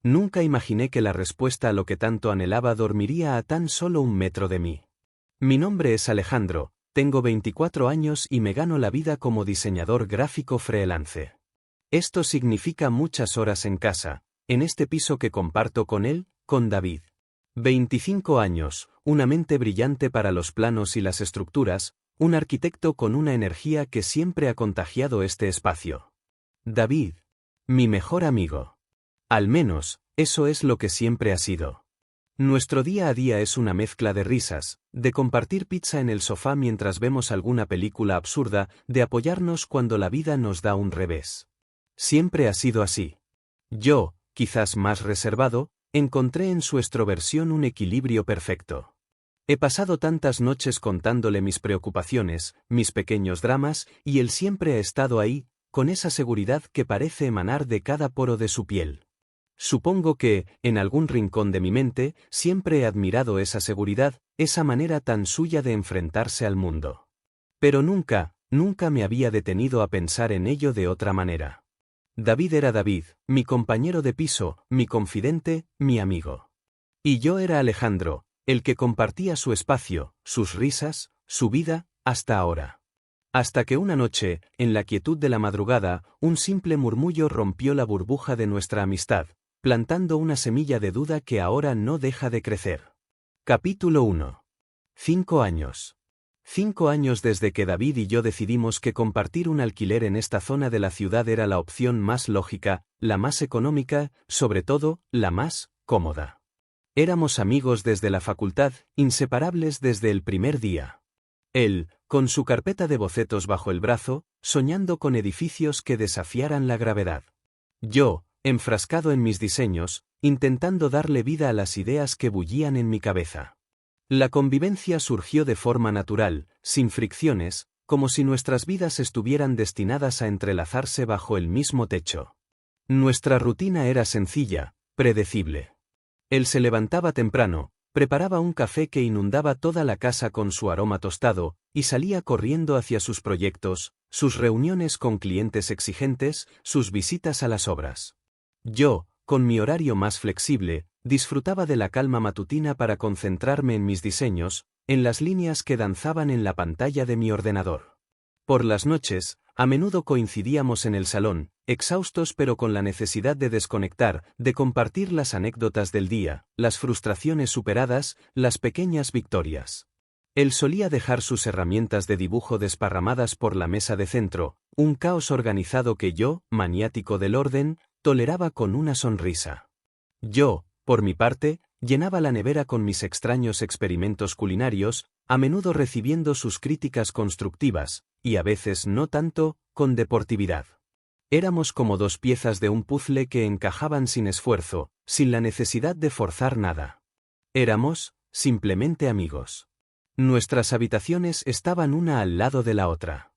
Nunca imaginé que la respuesta a lo que tanto anhelaba dormiría a tan solo 1 metro de mí. Mi nombre es Alejandro, tengo 24 años y me gano la vida como diseñador gráfico freelance. Esto significa muchas horas en casa, en este piso que comparto con él, con David. 25 años, una mente brillante para los planos y las estructuras, un arquitecto con una energía que siempre ha contagiado este espacio. David. Mi mejor amigo. Al menos, eso es lo que siempre ha sido. Nuestro día a día es una mezcla de risas, de compartir pizza en el sofá mientras vemos alguna película absurda, de apoyarnos cuando la vida nos da un revés. Siempre ha sido así. Yo, quizás más reservado, encontré en su extroversión un equilibrio perfecto. He pasado tantas noches contándole mis preocupaciones, mis pequeños dramas, y él siempre ha estado ahí, con esa seguridad que parece emanar de cada poro de su piel. Supongo que, en algún rincón de mi mente, siempre he admirado esa seguridad, esa manera tan suya de enfrentarse al mundo. Pero nunca me había detenido a pensar en ello de otra manera. David era David, mi compañero de piso, mi confidente, mi amigo. Y yo era Alejandro, el que compartía su espacio, sus risas, su vida, hasta ahora. Hasta que una noche, en la quietud de la madrugada, un simple murmullo rompió la burbuja de nuestra amistad, plantando una semilla de duda que ahora no deja de crecer. Capítulo 1. 5 años. 5 años desde que David y yo decidimos que compartir un alquiler en esta zona de la ciudad era la opción más lógica, la más económica, sobre todo, la más cómoda. Éramos amigos desde la facultad, inseparables desde el primer día. Él, con su carpeta de bocetos bajo el brazo, soñando con edificios que desafiaran la gravedad. Yo, enfrascado en mis diseños, intentando darle vida a las ideas que bullían en mi cabeza. La convivencia surgió de forma natural, sin fricciones, como si nuestras vidas estuvieran destinadas a entrelazarse bajo el mismo techo. Nuestra rutina era sencilla, predecible. Él se levantaba temprano, preparaba un café que inundaba toda la casa con su aroma tostado, y salía corriendo hacia sus proyectos, sus reuniones con clientes exigentes, sus visitas a las obras. Yo, con mi horario más flexible, disfrutaba de la calma matutina para concentrarme en mis diseños, en las líneas que danzaban en la pantalla de mi ordenador. Por las noches, a menudo coincidíamos en el salón, exhaustos pero con la necesidad de desconectar, de compartir las anécdotas del día, las frustraciones superadas, las pequeñas victorias. Él solía dejar sus herramientas de dibujo desparramadas por la mesa de centro, un caos organizado que yo, maniático del orden, toleraba con una sonrisa. Yo, por mi parte, llenaba la nevera con mis extraños experimentos culinarios, a menudo recibiendo sus críticas constructivas, y a veces no tanto, con deportividad. Éramos como dos piezas de un puzzle que encajaban sin esfuerzo, sin la necesidad de forzar nada. Éramos, simplemente amigos. Nuestras habitaciones estaban una al lado de la otra.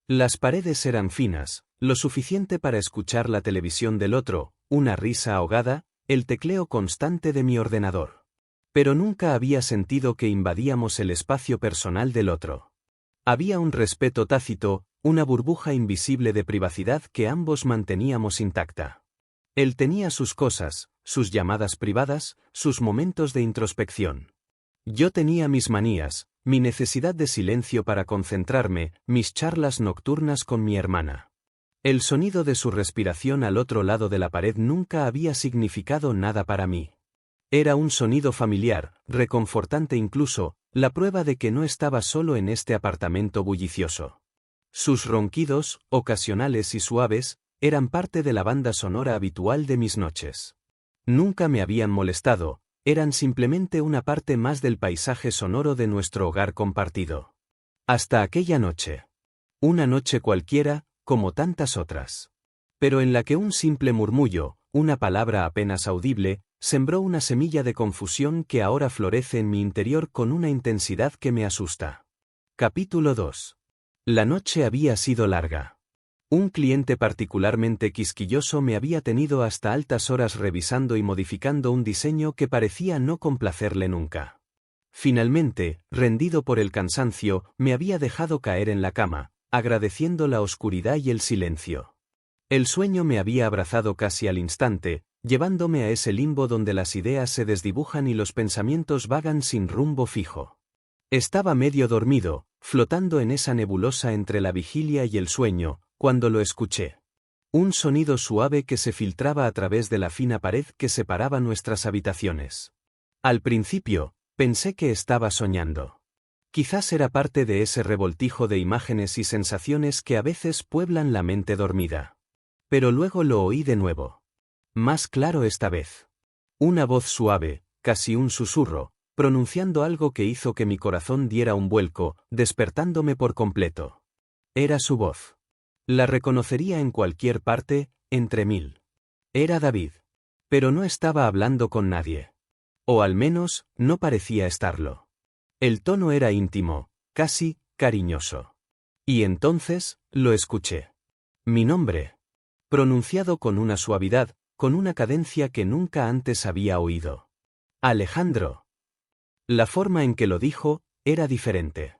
Las paredes eran finas, lo suficiente para escuchar la televisión del otro, una risa ahogada, el tecleo constante de mi ordenador. Pero nunca había sentido que invadíamos el espacio personal del otro. Había un respeto tácito, una burbuja invisible de privacidad que ambos manteníamos intacta. Él tenía sus cosas, sus llamadas privadas, sus momentos de introspección. Yo tenía mis manías, mi necesidad de silencio para concentrarme, mis charlas nocturnas con mi hermana. El sonido de su respiración al otro lado de la pared nunca había significado nada para mí. Era un sonido familiar, reconfortante incluso, la prueba de que no estaba solo en este apartamento bullicioso. Sus ronquidos, ocasionales y suaves, eran parte de la banda sonora habitual de mis noches. Nunca me habían molestado, eran simplemente una parte más del paisaje sonoro de nuestro hogar compartido. Hasta aquella noche. Una noche cualquiera, como tantas otras. Pero en la que un simple murmullo, una palabra apenas audible, sembró una semilla de confusión que ahora florece en mi interior con una intensidad que me asusta. Capítulo 2. La noche había sido larga. Un cliente particularmente quisquilloso me había tenido hasta altas horas revisando y modificando un diseño que parecía no complacerle nunca. Finalmente, rendido por el cansancio, me había dejado caer en la cama, agradeciendo la oscuridad y el silencio. El sueño me había abrazado casi al instante, llevándome a ese limbo donde las ideas se desdibujan y los pensamientos vagan sin rumbo fijo. Estaba medio dormido, flotando en esa nebulosa entre la vigilia y el sueño, cuando lo escuché. Un sonido suave que se filtraba a través de la fina pared que separaba nuestras habitaciones. Al principio, pensé que estaba soñando. Quizás era parte de ese revoltijo de imágenes y sensaciones que a veces pueblan la mente dormida. Pero luego lo oí de nuevo. Más claro esta vez. Una voz suave, casi un susurro, pronunciando algo que hizo que mi corazón diera un vuelco, despertándome por completo. Era su voz. La reconocería en cualquier parte, entre mil. Era David. Pero no estaba hablando con nadie. O al menos, no parecía estarlo. El tono era íntimo, casi cariñoso. Y entonces, lo escuché. Mi nombre. Pronunciado con una suavidad, con una cadencia que nunca antes había oído. Alejandro. La forma en que lo dijo, era diferente.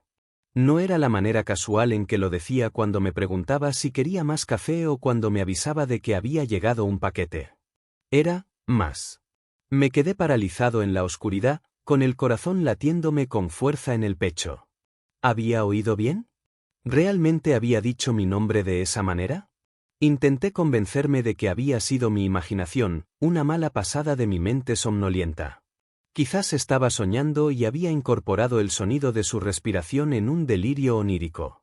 No era la manera casual en que lo decía cuando me preguntaba si quería más café o cuando me avisaba de que había llegado un paquete. Era más. Me quedé paralizado en la oscuridad, con el corazón latiéndome con fuerza en el pecho. ¿Había oído bien? ¿Realmente había dicho mi nombre de esa manera? Intenté convencerme de que había sido mi imaginación, una mala pasada de mi mente somnolienta. Quizás estaba soñando y había incorporado el sonido de su respiración en un delirio onírico.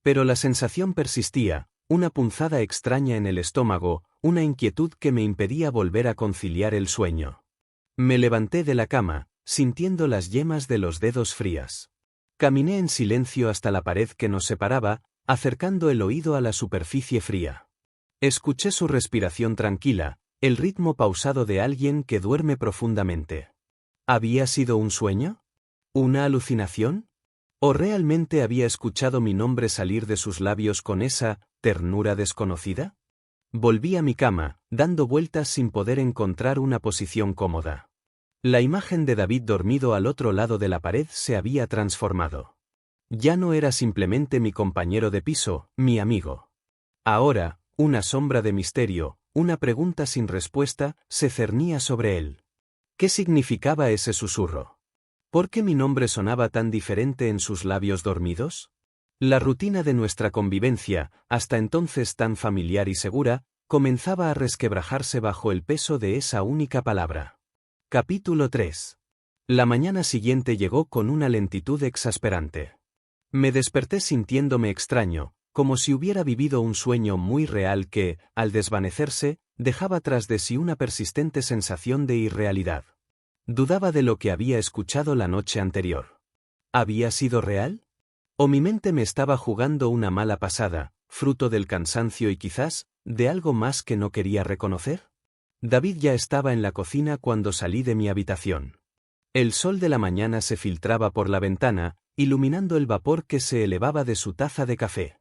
Pero la sensación persistía, una punzada extraña en el estómago, una inquietud que me impedía volver a conciliar el sueño. Me levanté de la cama, sintiendo las yemas de los dedos frías. Caminé en silencio hasta la pared que nos separaba, acercando el oído a la superficie fría. Escuché su respiración tranquila, el ritmo pausado de alguien que duerme profundamente. ¿Había sido un sueño? ¿Una alucinación? ¿O realmente había escuchado mi nombre salir de sus labios con esa ternura desconocida? Volví a mi cama, dando vueltas sin poder encontrar una posición cómoda. La imagen de David dormido al otro lado de la pared se había transformado. Ya no era simplemente mi compañero de piso, mi amigo. Ahora, una sombra de misterio, una pregunta sin respuesta, se cernía sobre él. ¿Qué significaba ese susurro? ¿Por qué mi nombre sonaba tan diferente en sus labios dormidos? La rutina de nuestra convivencia, hasta entonces tan familiar y segura, comenzaba a resquebrajarse bajo el peso de esa única palabra. Capítulo 3. La mañana siguiente llegó con una lentitud exasperante. Me desperté sintiéndome extraño, como si hubiera vivido un sueño muy real que, al desvanecerse, dejaba tras de sí una persistente sensación de irrealidad. Dudaba de lo que había escuchado la noche anterior. ¿Había sido real? ¿O mi mente me estaba jugando una mala pasada, fruto del cansancio y quizás, de algo más que no quería reconocer? David ya estaba en la cocina cuando salí de mi habitación. El sol de la mañana se filtraba por la ventana, iluminando el vapor que se elevaba de su taza de café.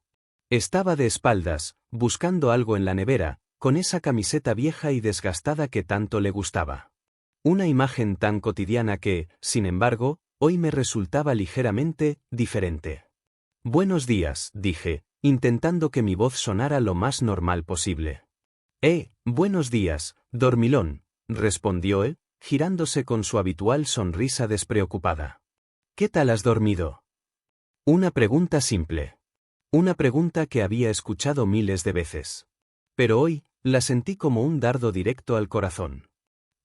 Estaba de espaldas, buscando algo en la nevera, con esa camiseta vieja y desgastada que tanto le gustaba. Una imagen tan cotidiana que, sin embargo, hoy me resultaba ligeramente diferente. Buenos días, dije, intentando que mi voz sonara lo más normal posible. Buenos días, dormilón, respondió él, girándose con su habitual sonrisa despreocupada. ¿Qué tal has dormido? Una pregunta simple. Una pregunta que había escuchado miles de veces. Pero hoy, la sentí como un dardo directo al corazón.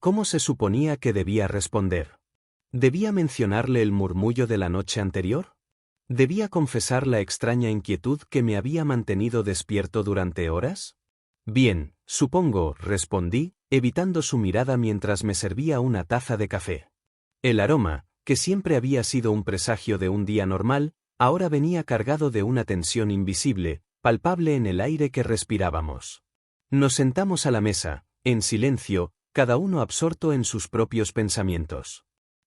¿Cómo se suponía que debía responder? ¿Debía mencionarle el murmullo de la noche anterior? ¿Debía confesar la extraña inquietud que me había mantenido despierto durante horas? Bien, supongo, respondí, evitando su mirada mientras me servía una taza de café. El aroma, que siempre había sido un presagio de un día normal, ahora venía cargado de una tensión invisible, palpable en el aire que respirábamos. Nos sentamos a la mesa, en silencio, cada uno absorto en sus propios pensamientos.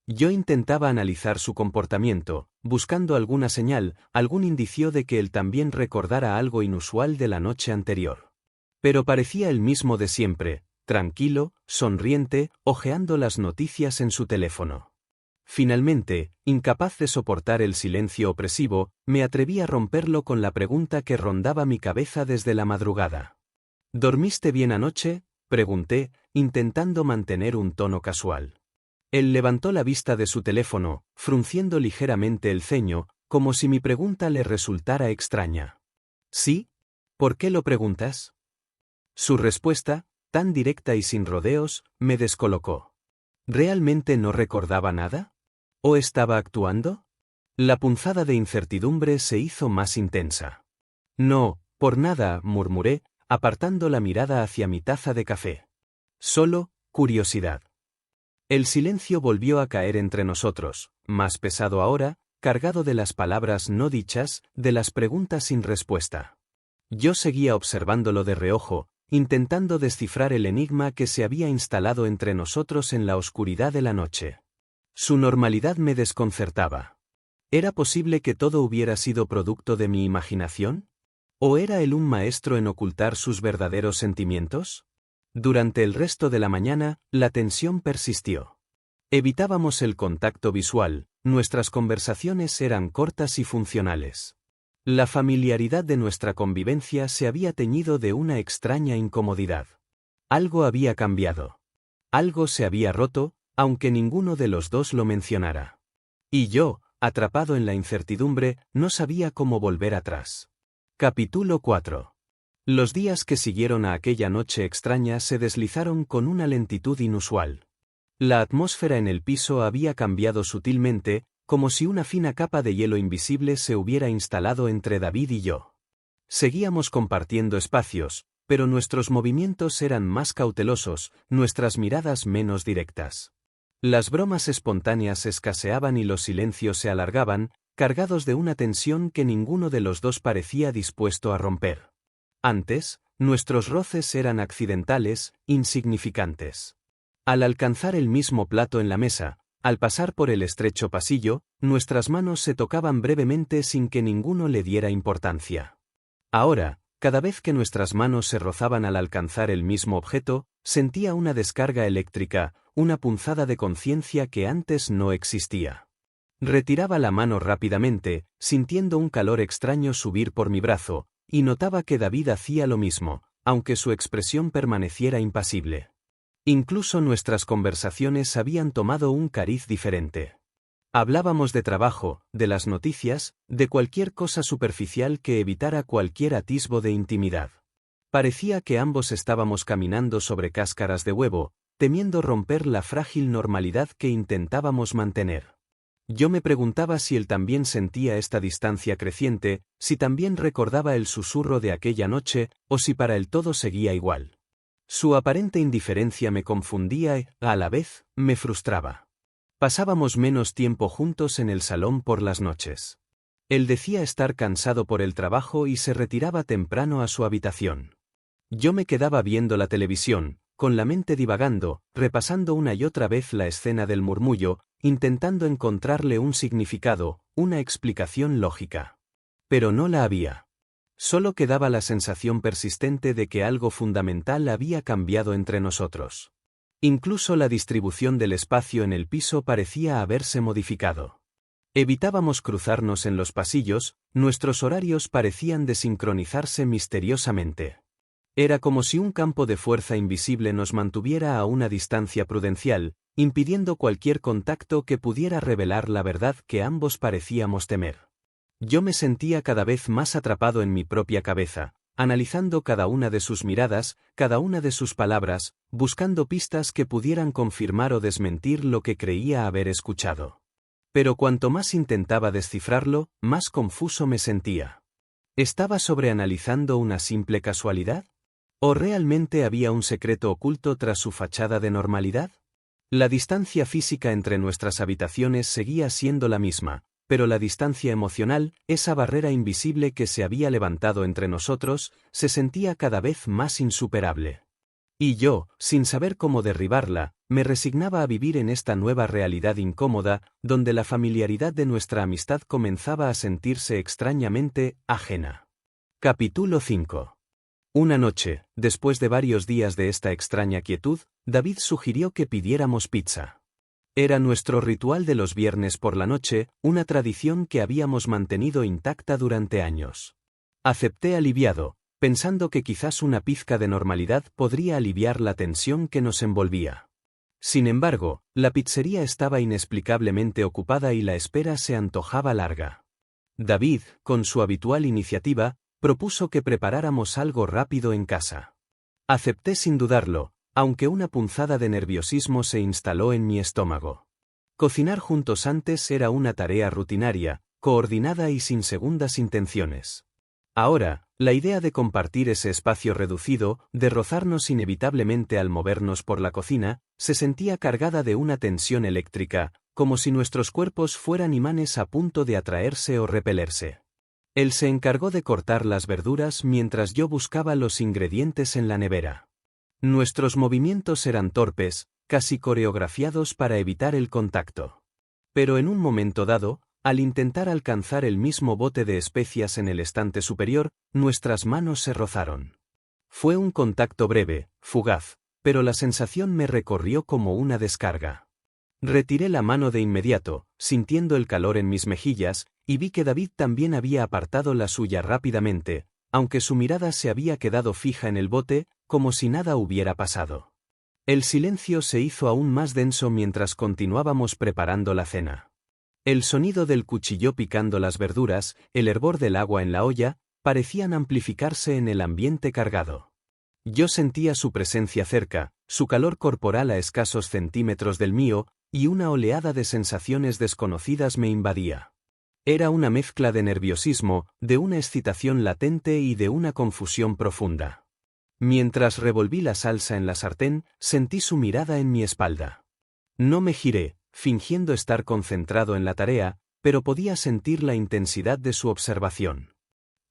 Yo intentaba analizar su comportamiento, buscando alguna señal, algún indicio de que él también recordara algo inusual de la noche anterior. Pero parecía el mismo de siempre, tranquilo, sonriente, hojeando las noticias en su teléfono. Finalmente, incapaz de soportar el silencio opresivo, me atreví a romperlo con la pregunta que rondaba mi cabeza desde la madrugada. ¿Dormiste bien anoche?, pregunté, intentando mantener un tono casual. Él levantó la vista de su teléfono, frunciendo ligeramente el ceño, como si mi pregunta le resultara extraña. ¿Sí? ¿Por qué lo preguntas? Su respuesta, tan directa y sin rodeos, me descolocó. ¿Realmente no recordaba nada? ¿O estaba actuando? La punzada de incertidumbre se hizo más intensa. No, por nada, murmuré, apartando la mirada hacia mi taza de café. Solo, curiosidad. El silencio volvió a caer entre nosotros, más pesado ahora, cargado de las palabras no dichas, de las preguntas sin respuesta. Yo seguía observándolo de reojo, intentando descifrar el enigma que se había instalado entre nosotros en la oscuridad de la noche. Su normalidad me desconcertaba. ¿Era posible que todo hubiera sido producto de mi imaginación? ¿O era él un maestro en ocultar sus verdaderos sentimientos? Durante el resto de la mañana, la tensión persistió. Evitábamos el contacto visual, nuestras conversaciones eran cortas y funcionales. La familiaridad de nuestra convivencia se había teñido de una extraña incomodidad. Algo había cambiado. Algo se había roto, aunque ninguno de los dos lo mencionara. Y yo, atrapado en la incertidumbre, no sabía cómo volver atrás. Capítulo 4. Los días que siguieron a aquella noche extraña se deslizaron con una lentitud inusual. La atmósfera en el piso había cambiado sutilmente, como si una fina capa de hielo invisible se hubiera instalado entre David y yo. Seguíamos compartiendo espacios, pero nuestros movimientos eran más cautelosos, nuestras miradas menos directas. Las bromas espontáneas escaseaban y los silencios se alargaban, cargados de una tensión que ninguno de los dos parecía dispuesto a romper. Antes, nuestros roces eran accidentales, insignificantes. Al alcanzar el mismo plato en la mesa, al pasar por el estrecho pasillo, nuestras manos se tocaban brevemente sin que ninguno le diera importancia. Ahora, cada vez que nuestras manos se rozaban al alcanzar el mismo objeto, sentía una descarga eléctrica, una punzada de conciencia que antes no existía. Retiraba la mano rápidamente, sintiendo un calor extraño subir por mi brazo, y notaba que David hacía lo mismo, aunque su expresión permaneciera impasible. Incluso nuestras conversaciones habían tomado un cariz diferente. Hablábamos de trabajo, de las noticias, de cualquier cosa superficial que evitara cualquier atisbo de intimidad. Parecía que ambos estábamos caminando sobre cáscaras de huevo, temiendo romper la frágil normalidad que intentábamos mantener. Yo me preguntaba si él también sentía esta distancia creciente, si también recordaba el susurro de aquella noche, o si para él todo seguía igual. Su aparente indiferencia me confundía y, a la vez, me frustraba. Pasábamos menos tiempo juntos en el salón por las noches. Él decía estar cansado por el trabajo y se retiraba temprano a su habitación. Yo me quedaba viendo la televisión, con la mente divagando, repasando una y otra vez la escena del murmullo, intentando encontrarle un significado, una explicación lógica. Pero no la había. Solo quedaba la sensación persistente de que algo fundamental había cambiado entre nosotros. Incluso la distribución del espacio en el piso parecía haberse modificado. Evitábamos cruzarnos en los pasillos, nuestros horarios parecían desincronizarse misteriosamente. Era como si un campo de fuerza invisible nos mantuviera a una distancia prudencial, impidiendo cualquier contacto que pudiera revelar la verdad que ambos parecíamos temer. Yo me sentía cada vez más atrapado en mi propia cabeza, analizando cada una de sus miradas, cada una de sus palabras, buscando pistas que pudieran confirmar o desmentir lo que creía haber escuchado. Pero cuanto más intentaba descifrarlo, más confuso me sentía. ¿Estaba sobreanalizando una simple casualidad? ¿O realmente había un secreto oculto tras su fachada de normalidad? La distancia física entre nuestras habitaciones seguía siendo la misma, pero la distancia emocional, esa barrera invisible que se había levantado entre nosotros, se sentía cada vez más insuperable. Y yo, sin saber cómo derribarla, me resignaba a vivir en esta nueva realidad incómoda, donde la familiaridad de nuestra amistad comenzaba a sentirse extrañamente ajena. Capítulo 5. Una noche, después de varios días de esta extraña quietud, David sugirió que pidiéramos pizza. Era nuestro ritual de los viernes por la noche, una tradición que habíamos mantenido intacta durante años. Acepté aliviado, pensando que quizás una pizca de normalidad podría aliviar la tensión que nos envolvía. Sin embargo, la pizzería estaba inexplicablemente ocupada y la espera se antojaba larga. David, con su habitual iniciativa, propuso que preparáramos algo rápido en casa. Acepté sin dudarlo, aunque una punzada de nerviosismo se instaló en mi estómago. Cocinar juntos antes era una tarea rutinaria, coordinada y sin segundas intenciones. Ahora, la idea de compartir ese espacio reducido, de rozarnos inevitablemente al movernos por la cocina, se sentía cargada de una tensión eléctrica, como si nuestros cuerpos fueran imanes a punto de atraerse o repelerse. Él se encargó de cortar las verduras mientras yo buscaba los ingredientes en la nevera. Nuestros movimientos eran torpes, casi coreografiados para evitar el contacto. Pero en un momento dado, al intentar alcanzar el mismo bote de especias en el estante superior, nuestras manos se rozaron. Fue un contacto breve, fugaz, pero la sensación me recorrió como una descarga. Retiré la mano de inmediato, sintiendo el calor en mis mejillas, y vi que David también había apartado la suya rápidamente, aunque su mirada se había quedado fija en el bote, como si nada hubiera pasado. El silencio se hizo aún más denso mientras continuábamos preparando la cena. El sonido del cuchillo picando las verduras, el hervor del agua en la olla, parecían amplificarse en el ambiente cargado. Yo sentía su presencia cerca, su calor corporal a escasos centímetros del mío, y una oleada de sensaciones desconocidas me invadía. Era una mezcla de nerviosismo, de una excitación latente y de una confusión profunda. Mientras revolví la salsa en la sartén, sentí su mirada en mi espalda. No me giré, fingiendo estar concentrado en la tarea, pero podía sentir la intensidad de su observación.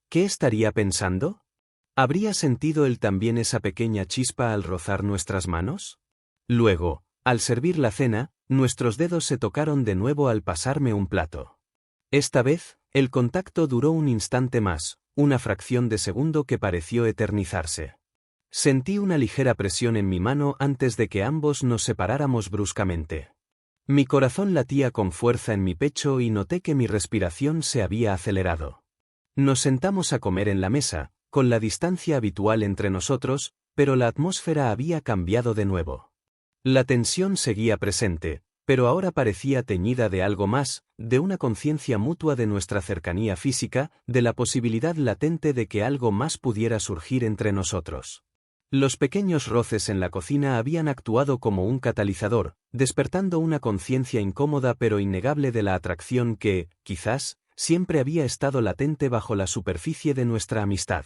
¿Qué estaría pensando? ¿Habría sentido él también esa pequeña chispa al rozar nuestras manos? Luego, al servir la cena, nuestros dedos se tocaron de nuevo al pasarme un plato. Esta vez, el contacto duró un instante más, una fracción de segundo que pareció eternizarse. Sentí una ligera presión en mi mano antes de que ambos nos separáramos bruscamente. Mi corazón latía con fuerza en mi pecho y noté que mi respiración se había acelerado. Nos sentamos a comer en la mesa, con la distancia habitual entre nosotros, pero la atmósfera había cambiado de nuevo. La tensión seguía presente, pero ahora parecía teñida de algo más, de una conciencia mutua de nuestra cercanía física, de la posibilidad latente de que algo más pudiera surgir entre nosotros. Los pequeños roces en la cocina habían actuado como un catalizador, despertando una conciencia incómoda pero innegable de la atracción que, quizás, siempre había estado latente bajo la superficie de nuestra amistad.